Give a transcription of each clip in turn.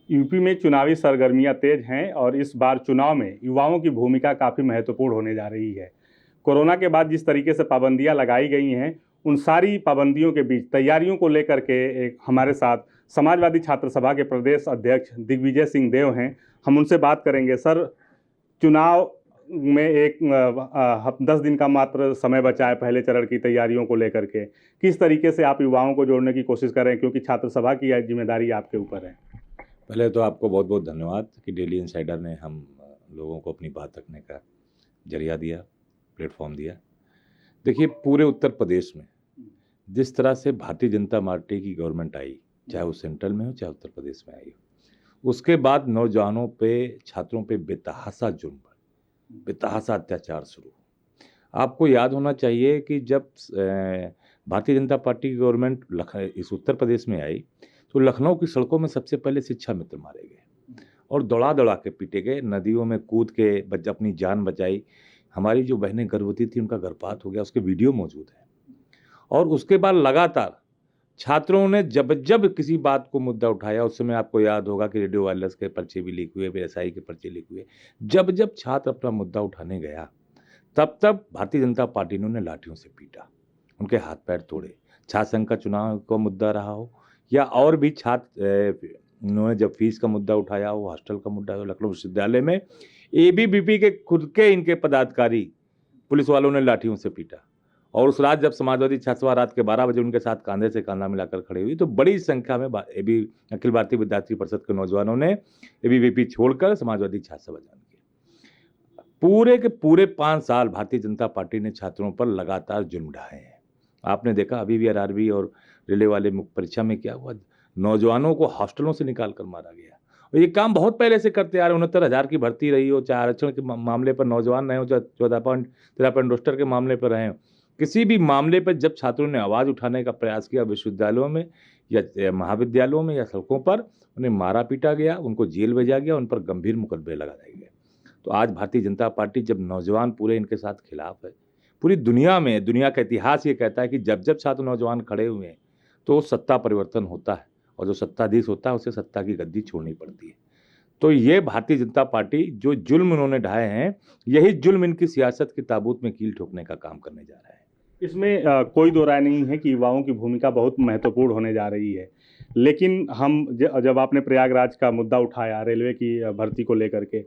UP में चुनावी सरगर्मियां तेज हैं और इस बार चुनाव में युवाओं की भूमिका काफ़ी महत्वपूर्ण होने जा रही है। कोरोना के बाद जिस तरीके से पाबंदियां लगाई गई हैं, उन सारी पाबंदियों के बीच तैयारियों को लेकर के एक हमारे साथ समाजवादी छात्र सभा के प्रदेश अध्यक्ष दिग्विजय सिंह देव हैं। हम उनसे बात करेंगे। सर, चुनाव में एक 10 दिन का मात्र समय बचा है पहले चरण की तैयारियों को लेकर के। किस तरीके से आप युवाओं को जोड़ने की कोशिश कर रहे हैं, क्योंकि छात्र सभा की जिम्मेदारी आपके ऊपर है। पहले तो आपको बहुत बहुत धन्यवाद कि डेली इनसाइडर ने हम लोगों को अपनी बात रखने का जरिया दिया, प्लेटफॉर्म दिया। देखिए, पूरे उत्तर प्रदेश में जिस तरह से भारतीय जनता पार्टी की गवर्नमेंट आई, चाहे वो सेंट्रल में हो चाहे उत्तर प्रदेश में आई हो, उसके बाद नौजवानों पे, छात्रों पे बेतहाशा जुर्म, बेतहाशा अत्याचार शुरू। आपको याद होना चाहिए कि जब भारतीय जनता पार्टी की गवर्नमेंट इस उत्तर प्रदेश में आई तो लखनऊ की सड़कों में सबसे पहले शिक्षा मित्र मारे गए और दौड़ा दौड़ा के पीटे गए, नदियों में कूद के अपनी जान बचाई। हमारी जो बहनें गर्भवती थी उनका गर्भपात हो गया, उसके वीडियो मौजूद है। और उसके बाद लगातार छात्रों ने जब जब किसी बात को मुद्दा उठाया, उस समय आपको याद होगा कि रेडियो वायरलेस के पर्चे भी लीक हुए, फिर एसआई के पर्चे लीक हुए। जब जब छात्र अपना मुद्दा उठाने गया तब तब भारतीय जनता पार्टी ने उन्हें लाठियों से पीटा, उनके हाथ पैर तोड़े। छात्र संघ का चुनाव का मुद्दा रहा हो या और भी छात्र, उन्होंने जब फीस का मुद्दा उठाया हो, हॉस्टल का मुद्दा हो, लखनऊ विश्वविद्यालय में एबीवीपी के खुद के इनके पदाधिकारी पुलिस वालों ने लाठियों से पीटा। और उस रात जब समाजवादी छात्र सभा रात के 12 बजे उनके साथ कांधे से कांधा मिलाकर खड़ी हुई तो बड़ी संख्या में अखिल भारतीय विद्यार्थी परिषद के नौजवानों ने एबीवीपी छोड़कर समाजवादी छात्र सभा ज्वाइन किया। पूरे के पूरे 5 साल भारतीय जनता पार्टी ने छात्रों पर लगातार जुल्म ढाए हैं। आपने देखा अभी भी आरआरबी और रेलवे वाले मुख्य परीक्षा में क्या हुआ, नौजवानों को हॉस्टलों से निकाल कर मारा गया। और ये काम बहुत पहले से करते आ रहे। 69,000 की भर्ती रही हो, चाहे आरक्षण के मामले पर नौजवान रहे हो, चाहे 14.13 रोस्टर के मामले पर रहे हो, किसी भी मामले पर जब छात्रों ने आवाज़ उठाने का प्रयास किया विश्वविद्यालयों में या महाविद्यालयों में या सड़कों पर, उन्हें मारा पीटा गया, उनको जेल भेजा गया, उन पर गंभीर मुकदमे लगाए गए। तो आज भारतीय जनता पार्टी जब नौजवान पूरे इनके साथ खिलाफ है, पूरी दुनिया में, दुनिया का इतिहास ये कहता है कि जब जब छात्र नौजवान खड़े हुए हैं तो सत्ता परिवर्तन होता है और जो सत्ताधीश होता है उसे सत्ता की गद्दी छोड़नी पड़ती है। तो ये भारतीय जनता पार्टी जो जुल्म उन्होंने ढाए हैं, यही जुल्म इनकी सियासत की ताबूत में कील ठोकने का काम करने जा रहा है। इसमें कोई दो राय नहीं है कि युवाओं की भूमिका बहुत महत्वपूर्ण होने जा रही है। लेकिन हम जब आपने प्रयागराज का मुद्दा उठाया रेलवे की भर्ती को लेकर के,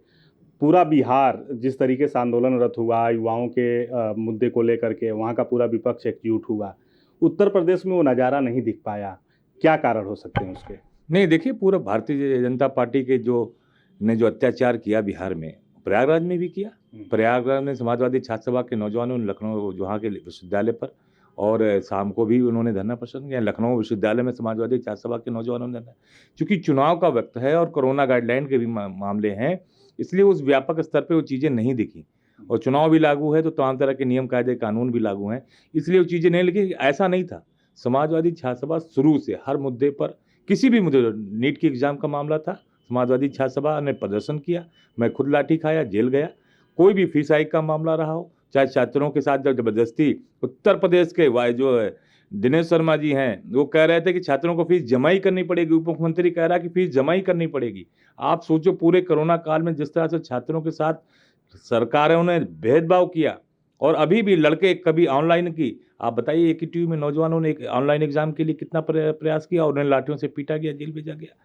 पूरा बिहार जिस तरीके से आंदोलनरत हुआ युवाओं के मुद्दे को लेकर के, वहाँ का पूरा विपक्ष एकजुट हुआ। उत्तर प्रदेश में वो नज़ारा नहीं दिख पाया। क्या कारण हो सकते हैं उसके? नहीं, देखिए, पूरा भारतीय जनता पार्टी के जो अत्याचार किया बिहार में, प्रयागराज में भी किया। प्रयागराज में समाजवादी छात्र सभा के नौजवानों ने लखनऊ वहाँ के विश्वविद्यालय पर, और शाम को भी उन्होंने धरना प्रदर्शन किया। लखनऊ विश्वविद्यालय में समाजवादी छात्र सभा के नौजवानों ने धरना, क्योंकि चुनाव का वक्त है और कोरोना गाइडलाइन के भी मामले हैं, इसलिए उस व्यापक स्तर पर वो चीज़ें नहीं दिखी। और चुनाव भी लागू है तो तमाम तरह के नियम कायदे कानून भी लागू हैं, इसलिए वो चीज़ें नहीं लिखी। ऐसा नहीं था। समाजवादी छात्र सभा शुरू से हर मुद्दे पर, किसी भी मुद्दे, नीट की एग्जाम का मामला था, समाजवादी छात्र सभा ने प्रदर्शन किया। मैं खुद लाठी खाया, जेल गया। कोई भी फीस हाइक का मामला रहा हो, चाहे छात्रों के साथ जबरदस्ती, उत्तर प्रदेश के जो दिनेश शर्मा जी हैं, वो कह रहे थे कि छात्रों को फीस जमा ही करनी पड़ेगी। उप मुख्यमंत्री कह रहा है कि फीस जमा ही करनी पड़ेगी। आप सोचो, पूरे कोरोना काल में जिस तरह से छात्रों के साथ सरकारों ने भेदभाव किया, और अभी भी लड़के कभी ऑनलाइन की, आप बताइए AKTU में नौजवानों ने एक ऑनलाइन एग्जाम के लिए कितना प्रयास किया और उन्हें लाठियों से पीटा गया, जेल भेजा गया।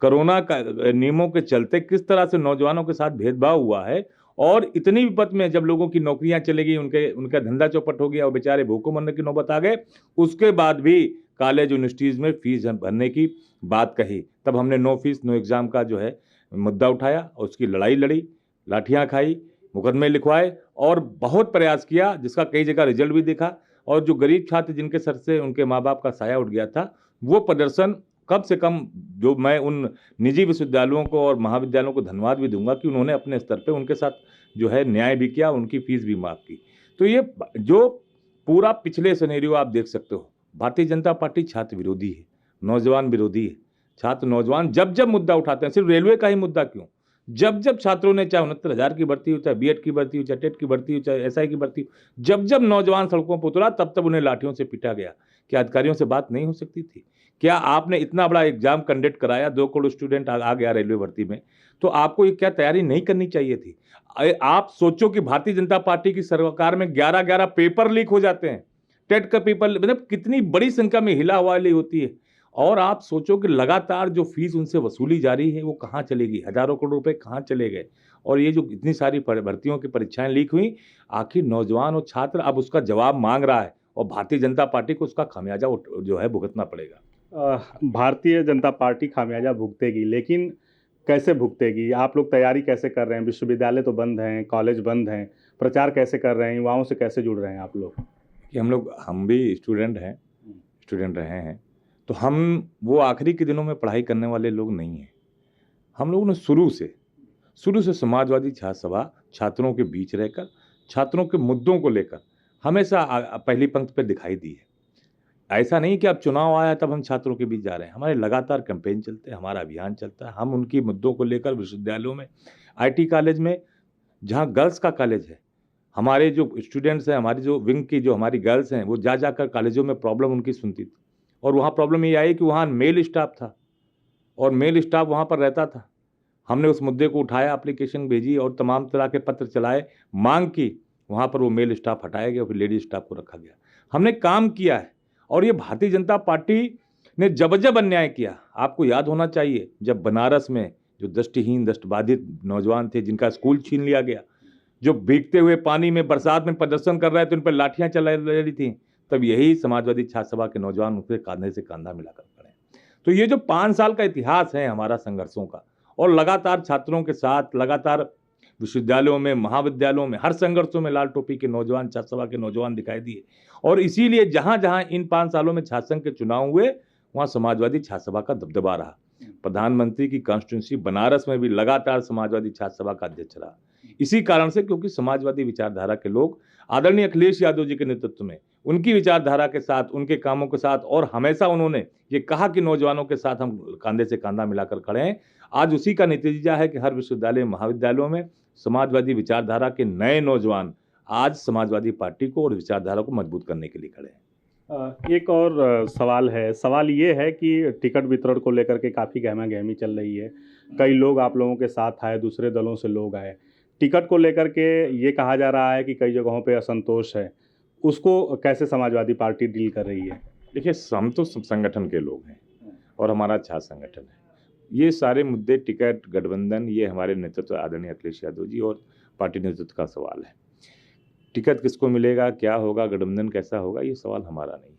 कोरोना का नियमों के चलते किस तरह से नौजवानों के साथ भेदभाव हुआ है, और इतनी विपत में जब लोगों की नौकरियां चली गई, उनका धंधा चौपट हो गया और बेचारे भूखों मरने की नौबत आ गए, उसके बाद भी कॉलेज यूनिवर्सिटीज़ में फीस भरने की बात कही। तब हमने नो फीस नो एग्ज़ाम का जो है मुद्दा उठाया और उसकी लड़ाई लड़ी, लाठियाँ खाई, मुकदमे लिखवाए और बहुत प्रयास किया, जिसका कई जगह रिजल्ट भी दिखा। और जो गरीब छात्र जिनके सर से उनके माँ बाप का साया उठ गया था, वो प्रदर्शन कम से कम, जो मैं उन निजी विश्वविद्यालयों को और महाविद्यालयों को धन्यवाद भी दूंगा कि उन्होंने अपने स्तर पे उनके साथ जो है न्याय भी किया, उनकी फीस भी माफ़ की। तो ये जो पूरा पिछले सिनेरियो आप देख सकते हो, भारतीय जनता पार्टी छात्र विरोधी है, नौजवान विरोधी है। छात्र नौजवान जब जब मुद्दा उठाते हैं, सिर्फ रेलवे का ही मुद्दा क्यों, जब जब छात्रों ने, चाहे 69,000 की भर्ती हो, चाहे बीएड की भर्ती हो, चाहे टेट की भर्ती हो, चाहे एसआई की भर्ती हो, जब जब नौजवान सड़कों पर उतरा तब तब उन्हें लाठियों से पीटा गया। क्या अधिकारियों से बात नहीं हो सकती थी? क्या आपने इतना बड़ा एग्जाम कंडक्ट कराया, 2 करोड़ स्टूडेंट आ गया रेलवे भर्ती में, तो आपको ये क्या तैयारी नहीं करनी चाहिए थी? आप सोचो कि भारतीय जनता पार्टी की सरकार में 11-11 पेपर लीक हो जाते हैं। टेट का पेपर, मतलब कितनी बड़ी संख्या में हिला हवाली होती है। और आप सोचो कि लगातार जो फीस उनसे वसूली जा रही है वो कहाँ चलेगी, हजारों करोड़ रुपए कहाँ चले गए। और ये जो इतनी सारी भर्तियों की परीक्षाएं लीक हुई, आखिर नौजवान और छात्र अब उसका जवाब मांग रहा है और भारतीय जनता पार्टी को उसका खामियाजा जो है भुगतना पड़ेगा। भारतीय जनता पार्टी खामियाजा भुगतेगी, लेकिन कैसे भुगतेगी? आप लोग तैयारी कैसे कर रहे हैं? विश्वविद्यालय तो बंद हैं, कॉलेज बंद हैं, प्रचार कैसे कर रहे हैं? युवाओं से कैसे जुड़ रहे हैं आप लोग? कि हम भी स्टूडेंट हैं, स्टूडेंट रहे हैं, तो हम वो आखिरी के दिनों में पढ़ाई करने वाले लोग नहीं हैं। हम लोगों ने शुरू से समाजवादी छात्र सभा छात्रों के बीच रहकर छात्रों के मुद्दों को लेकर हमेशा पहली पंक्ति पर दिखाई दी है। ऐसा नहीं कि अब चुनाव आया तब हम छात्रों के बीच जा रहे हैं। हमारे लगातार कैंपेन चलते हैं, हमारा अभियान चलता है। हम उनकी मुद्दों को लेकर विश्वविद्यालयों में, आईटी कॉलेज में, जहाँ गर्ल्स का कॉलेज है, हमारे जो स्टूडेंट्स हैं, हमारी जो विंग की जो हमारी गर्ल्स हैं, वो जा जाकर कॉलेजों में प्रॉब्लम उनकी सुनती थी। और वहाँ प्रॉब्लम ये आई कि वहाँ मेल स्टाफ था और मेल स्टाफ वहाँ पर रहता था। हमने उस मुद्दे को उठाया, एप्लीकेशन भेजी और तमाम तरह के पत्र चलाए, मांग की, वहाँ पर वो मेल स्टाफ हटाया गया, फिर लेडी स्टाफ को रखा गया। हमने काम किया है। और ये भारतीय जनता पार्टी ने जबरदस्त अन्याय किया। आपको याद होना चाहिए, जब बनारस में जो दृष्टिहीन, दृष्टिबाधित नौजवान थे जिनका स्कूल छीन लिया गया, जो भीगते हुए पानी में बरसात में प्रदर्शन कर रहे थे, उन पर लाठियां चला रही थी, तब यही समाजवादी छात्र सभा के नौजवान उनके कांधे से कांधा मिलाकर खड़े। तो ये जो 5 साल का इतिहास है हमारा संघर्षों का, और लगातार छात्रों के साथ, लगातार विश्वविद्यालयों में, महाविद्यालयों में, हर संघर्षों में लाल टोपी के नौजवान, छात्र सभा के नौजवान दिखाई दिए। और इसीलिए जहां जहां इन 5 सालों में छात्र संघ के चुनाव हुए, वहां समाजवादी छात्र सभा का दबदबा रहा। प्रधानमंत्री की कॉन्स्टिट्यूंसी बनारस में भी लगातार समाजवादी छात्र सभा का अध्यक्ष रहा। इसी कारण से, क्योंकि समाजवादी विचारधारा के लोग आदरणीय अखिलेश यादव जी के नेतृत्व में, उनकी विचारधारा के साथ, उनके कामों के साथ, और हमेशा उन्होंने ये कहा कि नौजवानों के साथ हम कंधे से कंधा मिलाकर खड़े हैं। आज उसी का नतीजा है कि हर विश्वविद्यालय, महाविद्यालयों में समाजवादी विचारधारा के नए नौजवान आज समाजवादी पार्टी को और विचारधारा को मजबूत करने के लिए खड़े हैं। एक और सवाल है। सवाल ये है कि टिकट वितरण को लेकर के काफ़ी गहमा-गहमी चल रही है। कई लोग आप लोगों के साथ आए, दूसरे दलों से लोग आए। टिकट को लेकर के ये कहा जा रहा है कि कई जगहों पे असंतोष है। उसको कैसे समाजवादी पार्टी डील कर रही है? देखिए, हम तो संगठन के लोग हैं और हमारा छात्र संगठन है। ये सारे मुद्दे, टिकट, गठबंधन, ये हमारे नेतृत्व आदरणीय अखिलेश यादव जी और पार्टी नेतृत्व का सवाल है। टिकट किसको मिलेगा, क्या होगा, गठबंधन कैसा होगा, ये सवाल हमारा नहीं है।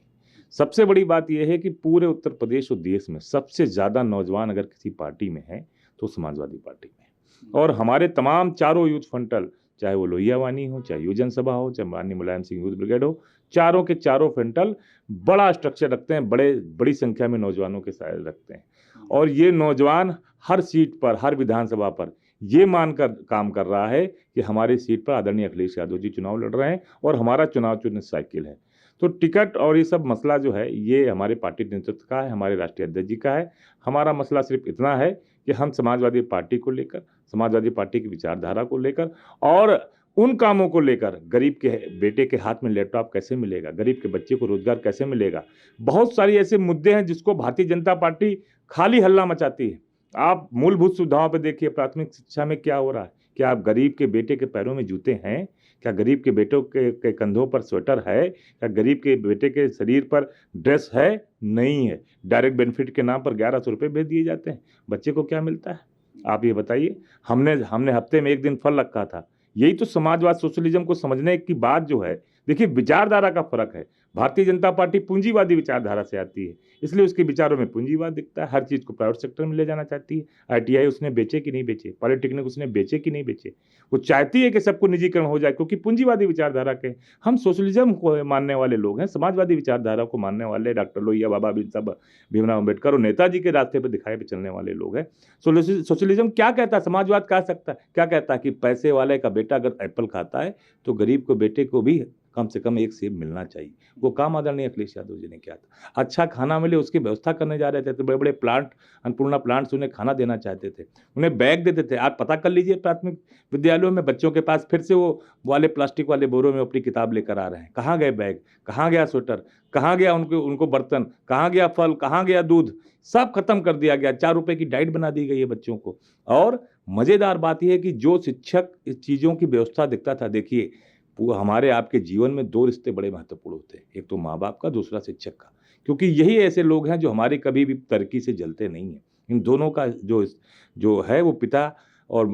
सबसे बड़ी बात यह है कि पूरे उत्तर प्रदेश और देश में सबसे ज़्यादा नौजवान अगर किसी पार्टी में है तो समाजवादी पार्टी में है। और हमारे तमाम चारों यूथ फ्रंटल, चाहे वो लोहिया वानी हो, चाहे युवजन सभा हो, चाहे माननीय मुलायम सिंह यूथ ब्रिगेड हो, चारों के चारों फ्रंटल बड़ा स्ट्रक्चर रखते हैं, बड़ी संख्या में नौजवानों के साथ रखते हैं। और ये नौजवान हर सीट पर, हर विधानसभा पर ये मानकर काम कर रहा है कि हमारी सीट पर आदरणीय अखिलेश यादव जी चुनाव लड़ रहे हैं और हमारा चुनाव चुनित साइकिल है। तो टिकट और ये सब मसला जो है, ये हमारे पार्टी नेतृत्व का है, हमारे राष्ट्रीय अध्यक्ष जी का है। हमारा मसला सिर्फ इतना है कि हम समाजवादी पार्टी को लेकर, समाजवादी पार्टी की विचारधारा को लेकर और उन कामों को लेकर, गरीब के बेटे के हाथ में लैपटॉप कैसे मिलेगा, गरीब के बच्चे को रोजगार कैसे मिलेगा, बहुत सारी ऐसे मुद्दे हैं जिसको भारतीय जनता पार्टी खाली हल्ला मचाती है। आप मूलभूत सुविधाओं पर देखिए, प्राथमिक शिक्षा में क्या हो रहा है। क्या आप गरीब के बेटे के पैरों में जूते हैं? क्या गरीब के बेटों के कंधों पर स्वेटर है? क्या गरीब के बेटे के शरीर पर ड्रेस है? नहीं है। डायरेक्ट बेनिफिट के नाम पर 1100 रुपये भेज दिए जाते हैं। बच्चे को क्या मिलता है, आप ये बताइए। हमने हफ्ते में 1 दिन फल रखा था। यही तो समाजवाद, सोशलिज्म को समझने की बात जो है। देखिए, विचारधारा का फर्क है। भारतीय जनता पार्टी पूंजीवादी विचारधारा से आती है, इसलिए उसके विचारों में पूंजीवाद दिखता है। हर चीज़ को प्राइवेट सेक्टर में ले जाना चाहती है। आईटीआई उसने बेचे कि नहीं बेचे, पॉलिटेक्निक उसने बेचे कि नहीं बेचे। वो चाहती है कि सबको निजीकरण हो जाए, क्योंकि पूंजीवादी विचारधारा के हम सोशलिज्म को मानने वाले लोग हैं, समाजवादी विचारधारा को मानने वाले डॉक्टर लोहिया, बाबा भीमराव अम्बेडकर और नेताजी के रास्ते पर दिखाए पे चलने वाले लोग हैं। सोशलिज्म क्या कहता है, समाजवाद कह सकता है, क्या कहता है कि पैसे वाले का बेटा अगर एप्पल खाता है तो गरीब को बेटे को भी कम से कम एक सेब मिलना चाहिए। वो काम आदरणीय अखिलेश यादव जी ने किया था। अच्छा खाना मिले उसकी व्यवस्था करने जा रहे थे, तो बड़े बड़े प्लांट, अन्नपूर्णा प्लांट से उन्हें खाना देना चाहते थे, उन्हें बैग देते थे। आप पता कर लीजिए प्राथमिक विद्यालयों में बच्चों के पास फिर से वो वाले प्लास्टिक वाले बोरों में अपनी किताब लेकर आ रहे हैं। कहाँ गए बैग, कहाँ गया स्वेटर, कहाँ गया उनको बर्तन, कहाँ गया फल, कहाँ गया दूध, सब खत्म कर दिया गया। 4 रुपए की डाइट बना दी गई है बच्चों को। और मजेदार बात यह है कि जो शिक्षक इस चीज़ों की व्यवस्था देखता था, देखिए हमारे आपके जीवन में 2 रिश्ते बड़े महत्वपूर्ण होते हैं, एक तो माँ बाप का, दूसरा शिक्षक का, क्योंकि यही ऐसे लोग हैं जो हमारे कभी भी तरक्की से जलते नहीं हैं। इन दोनों का जो है वो पिता और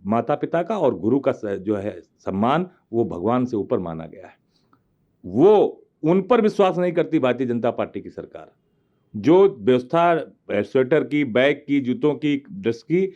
माता पिता का और गुरु का जो है सम्मान, वो भगवान से ऊपर माना गया है। वो उन पर विश्वास नहीं करती भारतीय जनता पार्टी की सरकार। जो व्यवस्था स्वेटर की, बैग की, जूतों की, ड्रेस की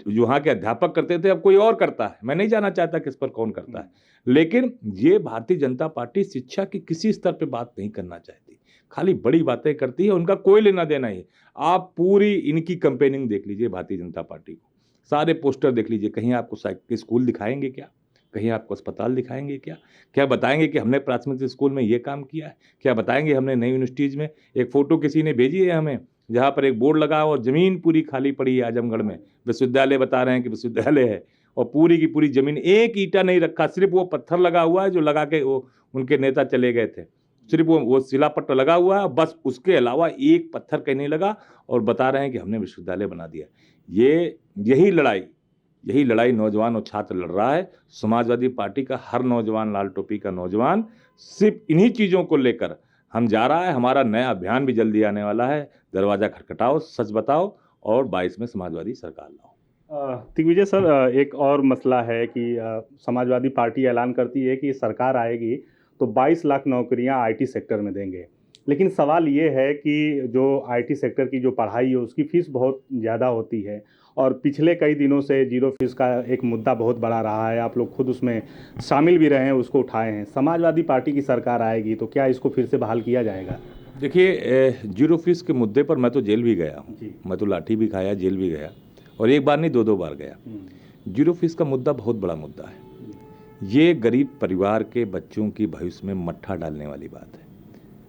जो वहाँ के अध्यापक करते थे, अब कोई और करता है। मैं नहीं जानना चाहता किस पर कौन करता है, लेकिन ये भारतीय जनता पार्टी शिक्षा की किसी स्तर पे बात नहीं करना चाहती, खाली बड़ी बातें करती है, उनका कोई लेना देना ही। आप पूरी इनकी कैंपेनिंग देख लीजिए भारतीय जनता पार्टी को, सारे पोस्टर देख लीजिए, कहीं आपको स्कूल दिखाएंगे क्या, कहीं आपको अस्पताल दिखाएंगे क्या, क्या बताएंगे कि हमने प्राथमिक स्कूल में ये काम किया है, क्या बताएंगे हमने नई यूनिवर्सिटीज में। एक फोटो किसी ने भेजी है हमें, जहाँ पर एक बोर्ड लगा और जमीन पूरी खाली पड़ी है आजमगढ़ में, विश्वविद्यालय बता रहे हैं कि विश्वविद्यालय है, और पूरी की पूरी जमीन, एक ईंटा नहीं रखा, सिर्फ वो पत्थर लगा हुआ है जो लगा के वो उनके नेता चले गए थे, सिर्फ वो शिलापट्ट लगा हुआ है, बस उसके अलावा एक पत्थर कहीं नहीं लगा, और बता रहे हैं कि हमने विश्वविद्यालय बना दिया। यही लड़ाई नौजवान और छात्र लड़ रहा है। समाजवादी पार्टी का हर नौजवान, लाल टोपी का नौजवान, सिर्फ इन्हीं चीज़ों को लेकर हम जा रहा है। हमारा नया अभियान भी जल्दी आने वाला है, दरवाजा खटखटाओ, सच बताओ और 22 में समाजवादी सरकार लाओ। दिग्विजय सर, एक और मसला है कि समाजवादी पार्टी ऐलान करती है कि सरकार आएगी तो 22 लाख नौकरियां आईटी सेक्टर में देंगे, लेकिन सवाल ये है कि जो आईटी सेक्टर की जो पढ़ाई है उसकी फ़ीस बहुत ज़्यादा होती है, और पिछले कई दिनों से जीरो फीस का एक मुद्दा बहुत बड़ा रहा है। आप लोग खुद उसमें शामिल भी रहे हैं, उसको उठाए हैं। समाजवादी पार्टी की सरकार आएगी तो क्या इसको फिर से बहाल किया जाएगा? देखिए, जीरो फीस के मुद्दे पर मैं तो जेल भी गया हूँ, मैं तो लाठी भी खाया, जेल भी गया, और एक बार नहीं 2-2 बार गया। जीरो फीस का मुद्दा बहुत बड़ा मुद्दा है। ये गरीब परिवार के बच्चों की भविष्य में मट्ठा डालने वाली बात है।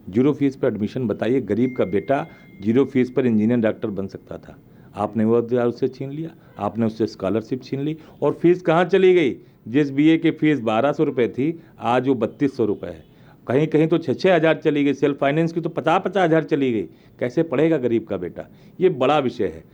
जीरो फीस पर एडमिशन, बताइए, गरीब का बेटा जीरो फीस पर इंजीनियर, डॉक्टर बन सकता था, आपने वो उससे छीन लिया, आपने उससे स्कॉलरशिप छीन ली, और फीस कहाँ चली गई? जिस बीए की फीस 1200 रुपये थी, आज वो 3200 रुपये है। कहीं कहीं तो 6-6 हज़ार चली गई, सेल्फ फाइनेंस की तो 50-50 हज़ार चली गई। कैसे पढ़ेगा गरीब का बेटा? ये बड़ा विषय है।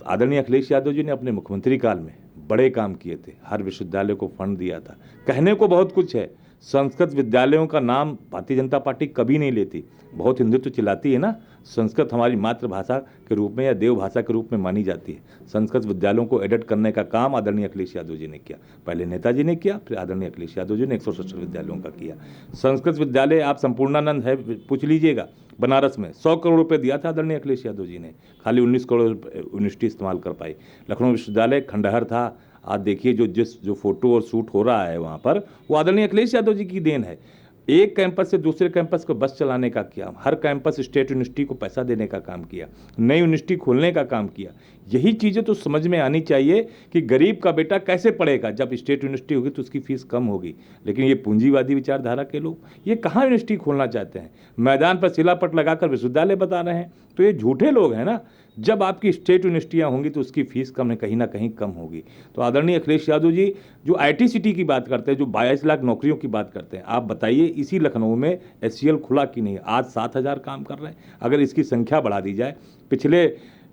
आदरणीय अखिलेश यादव जी ने अपने मुख्यमंत्री काल में बड़े काम किए थे, हर विश्वविद्यालय को फंड दिया था। कहने को बहुत कुछ है, संस्कृत विद्यालयों का नाम भारतीय जनता पार्टी कभी नहीं लेती, बहुत हिंदुत्व चिल्लाती है ना। संस्कृत हमारी मातृभाषा के रूप में या देवभाषा के रूप में मानी जाती है। संस्कृत विद्यालयों को एडिट करने का काम आदरणीय अखिलेश यादव जी ने किया, पहले नेताजी ने किया, फिर आदरणीय अखिलेश यादव जी ने 170 विद्यालयों का किया। संस्कृत विद्यालय आप संपूर्णानंद है, पूछ लीजिएगा, बनारस में 100 करोड़ रुपये दिया था आदरणीय अखिलेश यादव जी ने, खाली 19 करोड़ यूनिवर्सिटी इस्तेमाल कर पाई। लखनऊ विश्वविद्यालय खंडहर था, आज देखिए जो फोटो और शूट हो रहा है वहाँ पर, वो आदरणीय अखिलेश यादव जी की देन है। एक कैंपस से दूसरे कैंपस को बस चलाने का किया, हर कैंपस स्टेट यूनिवर्सिटी को पैसा देने का काम किया, नई यूनिवर्सिटी खोलने का काम किया। यही चीज़ें तो समझ में आनी चाहिए कि गरीब का बेटा कैसे पढ़ेगा। जब स्टेट यूनिवर्सिटी होगी तो उसकी फीस कम होगी, लेकिन ये पूंजीवादी विचारधारा के लोग ये कहाँ यूनिवर्सिटी खोलना चाहते हैं? मैदान पर शिलापट लगाकर विश्वविद्यालय बता रहे हैं, तो ये झूठे लोग हैं ना। जब आपकी स्टेट यूनिवर्सिटियाँ होंगी तो उसकी फीस कम है, कहीं ना कहीं कम होगी। तो आदरणीय अखिलेश यादव जी जो आईटी सिटी की बात करते हैं, जो 22 लाख नौकरियों की बात करते हैं, आप बताइए इसी लखनऊ में एचसीएल खुला कि नहीं? आज 7000 काम कर रहे हैं। अगर इसकी संख्या बढ़ा दी जाए, पिछले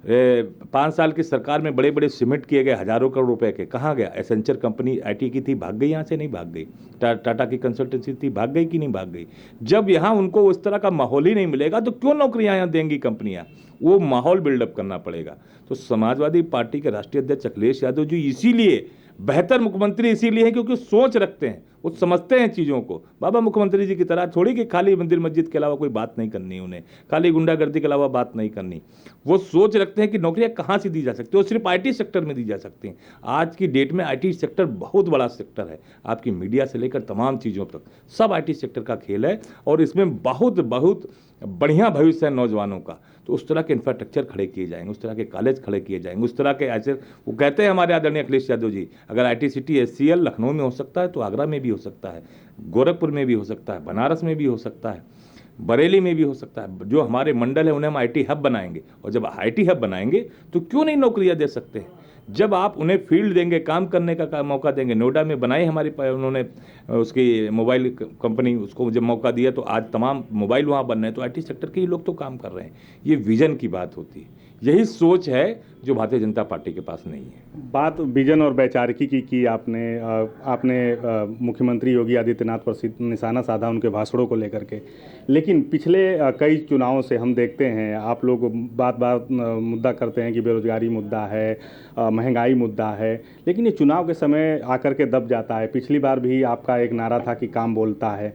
5 साल की सरकार में बड़े बड़े सीमेंट किए गए हजारों करोड़ रुपए के, कहाँ गया? एसेंचर कंपनी आईटी की थी, भाग गई यहाँ से? नहीं भाग गई। टाटा की कंसल्टेंसी थी, भाग गई कि नहीं भाग गई? जब यहाँ उनको उस तरह का माहौल ही नहीं मिलेगा तो क्यों नौकरियाँ यहाँ देंगी कंपनियाँ? वो माहौल बिल्डअप करना पड़ेगा। तो समाजवादी पार्टी के राष्ट्रीय अध्यक्ष अखिलेश यादव जी इसीलिए बेहतर मुख्यमंत्री इसीलिए है क्योंकि सोच रखते हैं, वो समझते हैं चीज़ों को। बाबा मुख्यमंत्री जी की तरह थोड़ी कि खाली मंदिर मस्जिद के अलावा कोई बात नहीं करनी, उन्हें खाली गुंडागर्दी के अलावा बात नहीं करनी। वो सोच रखते हैं कि नौकरियां कहाँ से दी जा सकती है, वो सिर्फ आईटी सेक्टर में दी जा सकती हैं। आज की डेट में आईटी सेक्टर बहुत बड़ा सेक्टर है, आपकी मीडिया से लेकर तमाम चीज़ों तक सब आईटी सेक्टर का खेल है, और इसमें बहुत बहुत बढ़िया भविष्य है नौजवानों का। तो उस तरह के इंफ्रास्ट्रक्चर खड़े किए जाएंगे, उस तरह के कॉलेज खड़े किए जाएंगे, उस तरह के ऐसे, वो कहते हैं हमारे आदरणीय अखिलेश यादव जी, अगर IT सिटी SCL लखनऊ में हो सकता है तो आगरा में भी हो सकता है, गोरखपुर में भी हो सकता है, बनारस में भी हो सकता है, बरेली में भी हो सकता है। जो हमारे मंडल है उन्हें हम IT हब बनाएंगे, और जब IT हब बनाएंगे तो क्यों नहीं नौकरियां दे सकते हैं। जब आप उन्हें फील्ड देंगे, काम करने का मौका देंगे। नोएडा में बनाई हमारी, उन्होंने उसकी मोबाइल कंपनी, उसको जब मौका दिया तो आज तमाम मोबाइल वहाँ बन रहे हैं। तो IT सेक्टर के ही लोग तो काम कर रहे हैं। ये विजन की बात होती है, यही सोच है जो भारतीय जनता पार्टी के पास नहीं है। बात विजन और वैचारिकी की आपने मुख्यमंत्री योगी आदित्यनाथ पर निशाना साधा उनके भाषणों को लेकर के, लेकिन पिछले कई चुनावों से हम देखते हैं आप लोग बात मुद्दा करते हैं कि बेरोजगारी मुद्दा है, महंगाई मुद्दा है, लेकिन ये चुनाव के समय आकर के दब जाता है। पिछली बार भी आपका एक नारा था कि काम बोलता है,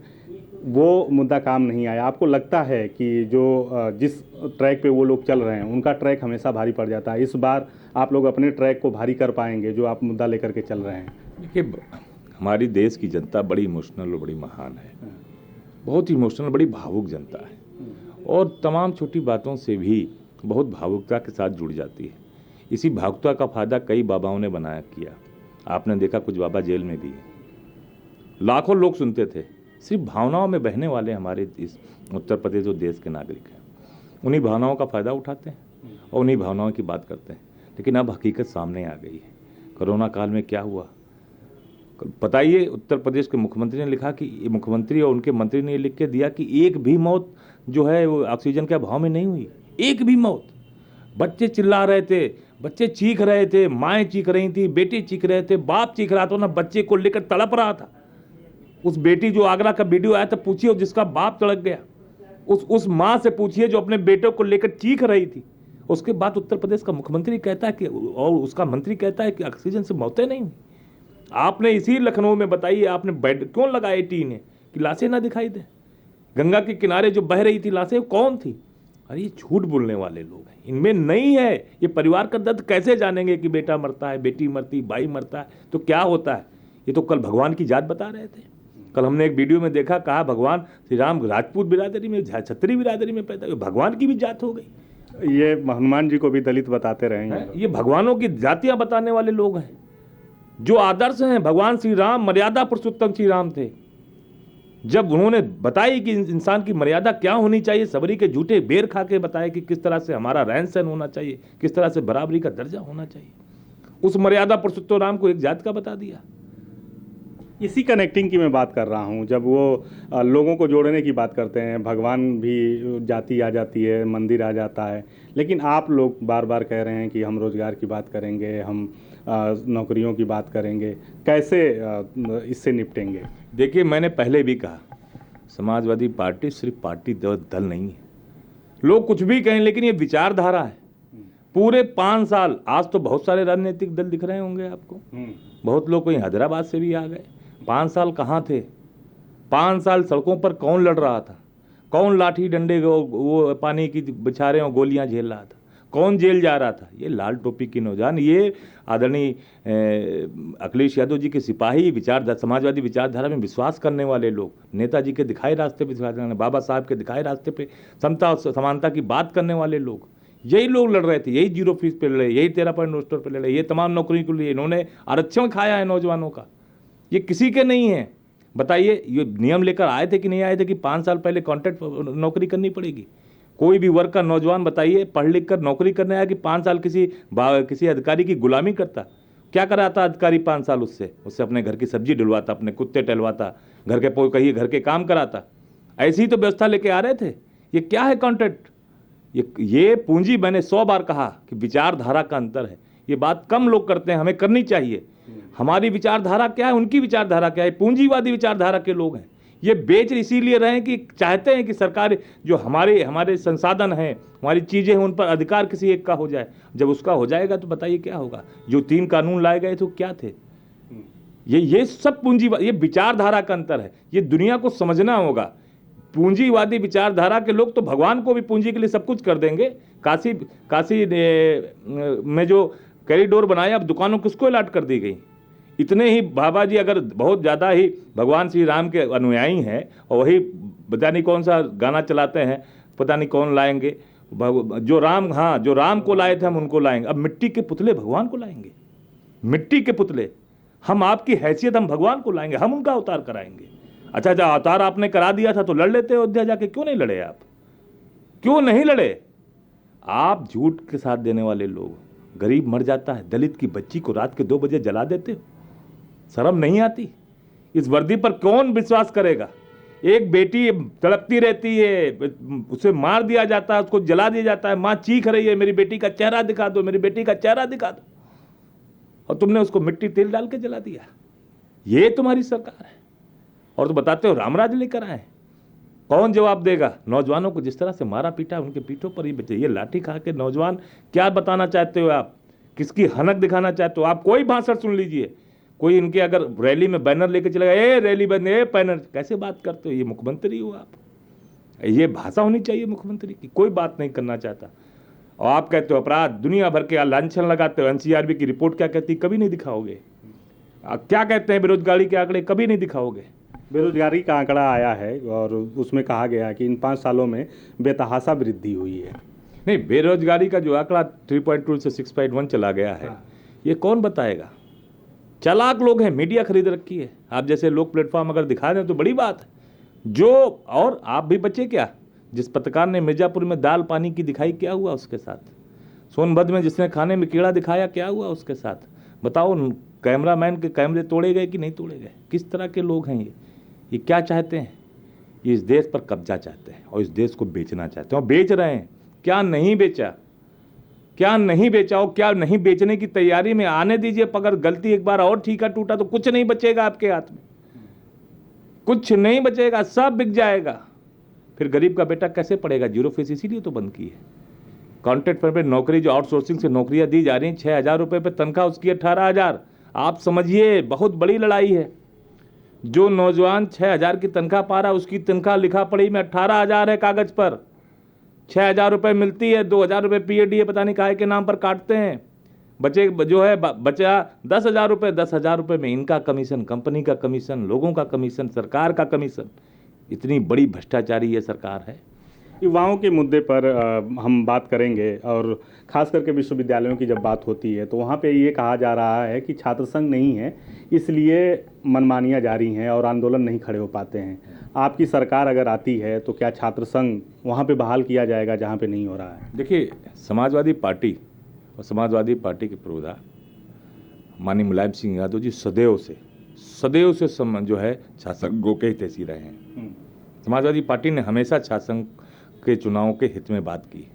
वो मुद्दा काम नहीं आया। आपको लगता है कि जो जिस ट्रैक पे वो लोग चल रहे हैं उनका ट्रैक हमेशा भारी पड़ जाता है, इस बार आप लोग अपने ट्रैक को भारी कर पाएंगे जो आप मुद्दा लेकर के चल रहे हैं? देखिए, हमारी देश की जनता बड़ी इमोशनल और बड़ी महान है, बहुत इमोशनल, बड़ी भावुक जनता है, और तमाम छोटी बातों से भी बहुत भावुकता के साथ जुड़ जाती है। इसी भावुकता का फ़ायदा कई बाबाओं ने किया। आपने देखा कुछ बाबा जेल में भी है, लाखों लोग सुनते थे। सिर्फ भावनाओं में बहने वाले हमारे इस उत्तर प्रदेश जो देश के नागरिक हैं, उन्हीं भावनाओं का फ़ायदा उठाते हैं और उन्हीं भावनाओं की बात करते हैं। लेकिन अब हकीकत सामने आ गई है। कोरोना काल में क्या हुआ बताइए। उत्तर प्रदेश के मुख्यमंत्री ने लिखा कि, मुख्यमंत्री और उनके मंत्री ने लिख के दिया कि एक भी मौत जो है वो ऑक्सीजन के अभाव में नहीं हुई, एक भी मौत। बच्चे चिल्ला रहे थे, बच्चे चीख रहे थे, माएँ चीख रही थी, बेटे चीख रहे थे, बाप चीख रहा था ना, बच्चे को लेकर तड़प रहा था। उस बेटी जो आगरा का वीडियो आया था, पूछिए जिसका बाप तड़प गया, उस माँ से पूछिए जो अपने बेटे को लेकर चीख रही थी। उसके बाद उत्तर प्रदेश का मुख्यमंत्री कहता है कि, और उसका मंत्री कहता है कि ऑक्सीजन से मौतें नहीं हुई। आपने इसी लखनऊ में बताइए, आपने बेड क्यों लगाए टीने कि लाशें ना दिखाई दे? गंगा के किनारे जो बह रही थी लाशें, कौन थी? अरे ये झूठ बोलने वाले लोग हैं, इनमें नहीं है। ये परिवार का दर्द कैसे जानेंगे कि बेटा मरता है, बेटी मरती, भाई मरता है तो क्या होता है? ये तो कल भगवान की जात बता रहे थे। कल हमने एक वीडियो में देखा, कहा भगवान श्री राम राजपूत बिरादरी में, क्षत्रिय बिरादरी में पैदा हुए, भगवान की भी जात हो गई। ये हनुमान जी को भी दलित बताते रहे हैं। ये भगवानों की जातियां बताने वाले लोग हैं। जो आदर्श हैं, भगवान श्री राम मर्यादा पुरुषोत्तम श्री राम थे। जब उन्होंने बताई कि इंसान की मर्यादा क्या होनी चाहिए, सबरी के झूठे बेर खा के बताया कि किस तरह से हमारा रहन सहन होना चाहिए, किस तरह से बराबरी का दर्जा होना चाहिए, उस मर्यादा पुरुषोत्तम राम को एक जात का बता दिया। इसी कनेक्टिंग की मैं बात कर रहा हूँ। जब वो लोगों को जोड़ने की बात करते हैं, भगवान भी जाति आ जाती है, मंदिर आ जाता है, लेकिन आप लोग बार बार कह रहे हैं कि हम रोज़गार की बात करेंगे, हम नौकरियों की बात करेंगे, कैसे इससे निपटेंगे? देखिए, मैंने पहले भी कहा, समाजवादी पार्टी सिर्फ पार्टी दल नहीं है। लोग कुछ भी कहें, लेकिन ये विचारधारा है। पूरे 5 साल, आज तो बहुत सारे राजनीतिक दल दिख रहे होंगे आपको, बहुत लोग कोई हैदराबाद से भी आ गए। 5 साल कहाँ थे? 5 साल सड़कों पर कौन लड़ रहा था? कौन लाठी डंडे वो पानी की बिछारे और गोलियां झेल रहा था? कौन जेल जा रहा था? ये लाल टोपी की नौजवान, ये आदरणीय अखिलेश यादव जी के सिपाही, समाजवादी विचारधारा में विश्वास करने वाले लोग, नेताजी के दिखाए रास्ते पे विश्वास करने, बाबा साहब के दिखाए रास्ते पे समता और समानता की बात करने वाले लोग, यही लोग लड़ रहे थे। यही 0 फीस पे लड़े, यही 13.2 पे लड़े, ये तमाम नौकरी के लिए इन्होंने आरक्षण खाया है नौजवानों का। ये किसी के नहीं है। बताइए, ये नियम लेकर आए थे कि नहीं आए थे कि 5 साल पहले कॉन्ट्रैक्ट नौकरी करनी पड़ेगी? कोई भी वर्ग का नौजवान बताइए, पढ़ लिख कर नौकरी करने आया कि 5 साल किसी अधिकारी की गुलामी करता? क्या कराता अधिकारी 5 साल? उससे अपने घर की सब्जी डलवाता, अपने कुत्ते टहलवाता, कहीं घर के काम कराता। ऐसी ही तो व्यवस्था लेके आ रहे थे। ये क्या है कॉन्ट्रैक्ट? ये पूंजी, मैंने 100 बार कहा कि विचारधारा का अंतर है। ये बात कम लोग करते हैं, हमें करनी चाहिए। हमारी विचारधारा क्या है, उनकी विचारधारा क्या है? पूंजीवादी विचारधारा के लोग हैं। ये बेच इसीलिए रहे हैं कि चाहते हैं कि सरकार जो हमारे संसाधन हैं, हमारी चीज़ें हैं, उन पर अधिकार किसी एक का हो जाए। जब उसका हो जाएगा तो बताइए क्या होगा? जो 3 कानून लाए गए थे क्या थे? ये सब पूंजीवादी, ये विचारधारा का अंतर है। ये दुनिया को समझना होगा। पूंजीवादी विचारधारा के लोग तो भगवान को भी पूंजी के लिए सब कुछ कर देंगे। काशी में जो कॉरिडोर बनाया, अब दुकानों किसको अलॉट कर दी गई? इतने ही बाबा जी अगर बहुत ज़्यादा ही भगवान श्री राम के अनुयायी हैं और वही पता नहीं कौन सा गाना चलाते हैं, पता नहीं कौन लाएंगे, जो राम को लाए थे हम उनको लाएंगे। अब मिट्टी के पुतले भगवान को लाएंगे, मिट्टी के पुतले, हम आपकी हैसियत हम भगवान को लाएंगे, हम उनका अवतार कराएंगे। अच्छा, जब अवतार आपने करा दिया था तो लड़ लेते अयोध्या जाके, क्यों नहीं लड़े आप, क्यों नहीं लड़े? आप झूठ के साथ देने वाले लोग, गरीब मर जाता है, दलित की बच्ची को रात के 2 बजे जला देते हो, शर्म नहीं आती? इस वर्दी पर कौन विश्वास करेगा? एक बेटी तड़पती रहती है, उसे मार दिया जाता है, उसको जला दिया जाता है, मां चीख रही है मेरी बेटी का चेहरा दिखा दो, मेरी बेटी का चेहरा दिखा दो, और तुमने उसको मिट्टी तेल डाल के जला दिया। ये तुम्हारी सरकार है और तुम बताते हो रामराज लेकर आए। कौन जवाब देगा? नौजवानों को जिस तरह से मारा पीटा, उनके पीठों पर ही बचे। ये लाठी खा के नौजवान क्या बताना चाहते हो आप? किसकी हनक दिखाना चाहते हो आप? कोई भाषण सुन लीजिए, कोई इनके अगर रैली में बैनर लेके चलेगा, ए रैली बंद, ए बैनर, कैसे बात करते हो? ये मुख्यमंत्री हो आप? ये भाषा होनी चाहिए मुख्यमंत्री की। कोई बात नहीं करना चाहता और आप कहते हो अपराध, दुनिया भर के लांछन लगाते हो। एनसीआरबी की रिपोर्ट क्या कहती, कभी नहीं दिखाओगे। क्या कहते हैं बेरोजगारी के आंकड़े, कभी नहीं दिखाओगे। बेरोजगारी का आंकड़ा आया है और उसमें कहा गया कि इन 5 सालों में बेतहाशा वृद्धि हुई है। नहीं, बेरोजगारी का जो आंकड़ा 3.2 से 6.1 चला गया है, ये कौन बताएगा? चालाक लोग हैं, मीडिया खरीद रखी है। आप जैसे लोग प्लेटफॉर्म अगर दिखा दें तो बड़ी बात है। जो और आप भी बचे क्या? जिस पत्रकार ने मिर्जापुर में दाल पानी की दिखाई, क्या हुआ उसके साथ? सोनभद्र में जिसने खाने में कीड़ा दिखाया, क्या हुआ उसके साथ? बताओ, कैमरामैन के कैमरे तोड़े गए कि नहीं तोड़े गए? किस तरह के लोग हैं ये क्या चाहते हैं? ये इस देश पर कब्जा चाहते हैं और इस देश को बेचना चाहते हैं और बेच रहे हैं। क्या नहीं बेचा, क्या नहीं बेचा और क्या नहीं बेचने की तैयारी में? आने दीजिए, अगर गलती एक बार और ठीका टूटा तो कुछ नहीं बचेगा आपके हाथ में, कुछ नहीं बचेगा, सब बिक जाएगा। फिर गरीब का बेटा कैसे पढ़ेगा? 0 फीस इसीलिए तो बंद की है। कॉन्ट्रैक्ट पर नौकरी, जो आउटसोर्सिंग से नौकरियां दी जा रही हैं, 6,000 रुपये पे तनख्वाह, उसकी 18,000। आप समझिए, बहुत बड़ी लड़ाई है। जो नौजवान 6,000 की तनख्वाह पा रहा है, उसकी तनख्वाह लिखा पढ़ी में 18,000 है कागज पर। 6,000 रुपये मिलती है, 2,000 रुपये पीएडी पता नहीं काहे के नाम पर काटते हैं। बचे जो है बचा 10,000 रुपये, 10,000 रुपये में इनका कमीशन, कंपनी का कमीशन, लोगों का कमीशन, सरकार का कमीशन। इतनी बड़ी भ्रष्टाचारी ये सरकार है। युवाओं के मुद्दे पर हम बात करेंगे और खास करके विश्वविद्यालयों की जब बात होती है तो वहाँ पे ये कहा जा रहा है कि छात्र संघ नहीं है, इसलिए मनमानियाँ जारी हैं और आंदोलन नहीं खड़े हो पाते हैं। आपकी सरकार अगर आती है तो क्या छात्र संघ वहाँ पे बहाल किया जाएगा जहाँ पे नहीं हो रहा है? देखिए, समाजवादी पार्टी और समाजवादी पार्टी के प्रवक्ता माननीय मुलायम सिंह यादव जी सदैव से जो है छात्र संघों के हितैषी रहे हैं। समाजवादी पार्टी ने हमेशा छात्र संघ के चुनावों के हित में बात की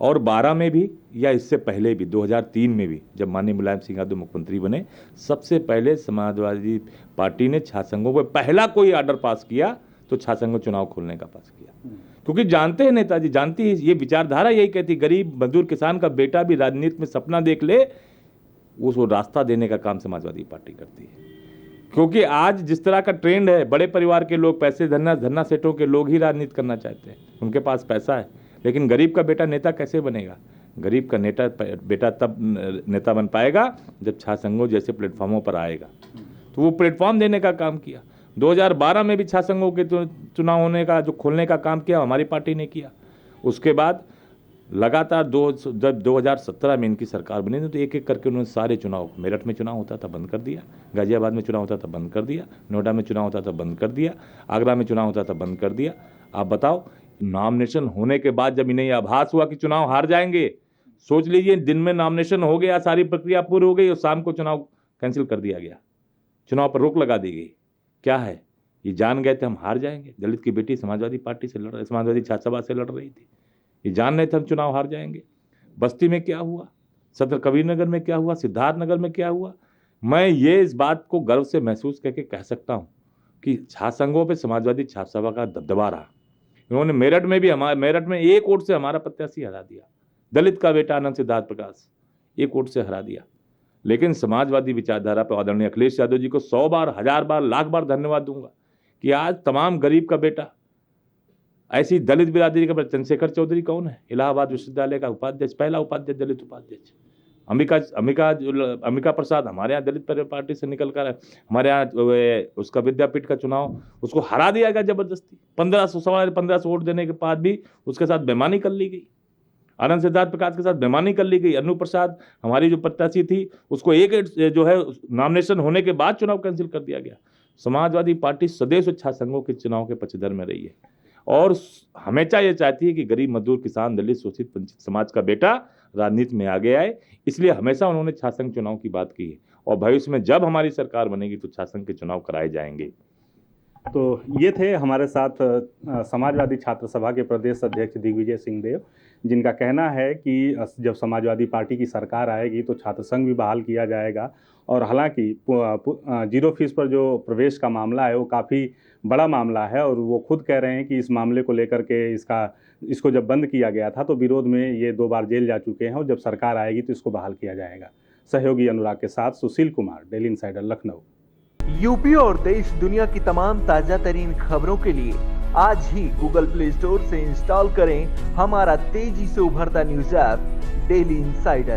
और 12 में भी या इससे पहले भी 2003 में भी जब माननीय मुलायम सिंह यादव मुख्यमंत्री बने, सबसे पहले समाजवादी पार्टी ने छात्र संघों को पहला कोई ऑर्डर पास किया तो छात्र संघ चुनाव खोलने का पास किया। क्योंकि जानते हैं नेताजी, जानती है ये विचारधारा यही कहती, गरीब मजदूर किसान का बेटा भी राजनीति में सपना देख ले, उसको रास्ता देने का काम समाजवादी पार्टी करती है। क्योंकि आज जिस तरह का ट्रेंड है, बड़े परिवार के लोग, पैसे धन्ना सेठों के लोग ही राजनीति करना चाहते हैं, उनके पास पैसा है। लेकिन गरीब का बेटा नेता कैसे बनेगा? गरीब का बेटा तब नेता बन पाएगा जब छात्र संघों जैसे प्लेटफॉर्मों पर आएगा। तो वो प्लेटफॉर्म देने का काम किया। 2012 में भी छात्र संघों के चुनाव होने का, जो खोलने का काम किया, हमारी पार्टी ने किया। उसके बाद लगातार जब 2017 में इनकी सरकार बनी तो एक एक करके उन्होंने सारे चुनाव, मेरठ में चुनाव होता था बंद कर दिया, गाजियाबाद में चुनाव होता था बंद कर दिया, नोएडा में चुनाव होता था बंद कर दिया, आगरा में चुनाव होता था बंद कर दिया। आप बताओ, नॉमिनेशन होने के बाद जब इन्हें यह आभास हुआ कि चुनाव हार जाएंगे, सोच लीजिए, दिन में नॉमिनेशन हो गया, सारी प्रक्रिया पूरी हो गई और शाम को चुनाव कैंसिल कर दिया गया, चुनाव पर रोक लगा दी गई। क्या है? ये जान गए थे हम हार जाएंगे। दलित की बेटी समाजवादी पार्टी से लड़ रही, समाजवादी छात्र सभा से लड़ रही थी, ये जान रहे थे हम चुनाव हार जाएंगे। बस्ती में क्या हुआ, सदर कबीरनगर में क्या हुआ, सिद्धार्थनगर में क्या हुआ। मैं ये इस बात को गर्व से महसूस करके कह सकता हूँ कि छात्र संघों पर समाजवादी छात्र सभा का दबदबा रहा। इन्होंने मेरठ में भी मेरठ में 1 वोट से हमारा प्रत्याशी हरा दिया, दलित का बेटा आनंद सिद्धार्थ प्रकाश 1 वोट से हरा दिया। लेकिन समाजवादी विचारधारा पर आदरणीय अखिलेश यादव जी को 100 बार, 1000 बार, लाख बार धन्यवाद दूंगा कि आज तमाम गरीब का बेटा, ऐसी दलित बिरादरी का बेटा, चंद्रशेखर चौधरी कौन है, इलाहाबाद विश्वविद्यालय का उपाध्यक्ष, पहला उपाध्यक्ष, दलित उपाध्यक्ष। अंबिका प्रसाद हमारे यहाँ दलित पार्टी से निकल कर हमारे यहाँ उसका विद्यापीठ का चुनाव, उसको हरा दिया गया जबरदस्ती। 1500 वोट देने के बाद भी उसके साथ बेईमानी कर ली गई। आनंद सिद्धार्थ प्रकाश के साथ बेईमानी कर ली गई। अनु प्रसाद हमारी जो प्रत्याशी थी उसको एक जो है नॉमिनेशन होने के बाद चुनाव कैंसिल कर दिया गया। समाजवादी पार्टी सदैव स्वेच्छा संघों के चुनाव के पक्षधर में रही है और हमेशा ये चाहती है कि गरीब, मजदूर, किसान, दलित, शोषित, वंचित समाज का बेटा राजनीति में आगे आए। इसलिए हमेशा उन्होंने छात्रसंघ चुनाव की बात की है और भविष्य में जब हमारी सरकार बनेगी तो छात्रसंघ के चुनाव कराए जाएंगे। तो ये थे हमारे साथ समाजवादी छात्र सभा के प्रदेश अध्यक्ष दिग्विजय सिंह देव, जिनका कहना है कि जब समाजवादी पार्टी की सरकार आएगी तो छात्र संघ भी बहाल किया जाएगा। और हालांकि 0 फीस पर जो प्रवेश का मामला है वो काफ़ी बड़ा मामला है और वो खुद कह रहे हैं कि इस मामले को लेकर के इसको जब बंद किया गया था तो विरोध में ये 2 बार जेल जा चुके हैं और जब सरकार आएगी तो इसको बहाल किया जाएगा। सहयोगी अनुराग के साथ Sushil Kumar, daily insider, Lucknow. UP और देश दुनिया की तमाम ताजा तरीन खबरों के लिए आज ही गूगल प्ले स्टोर से इंस्टॉल करें हमारा तेजी से उभरता न्यूज ऐप डेली इंसाइडर।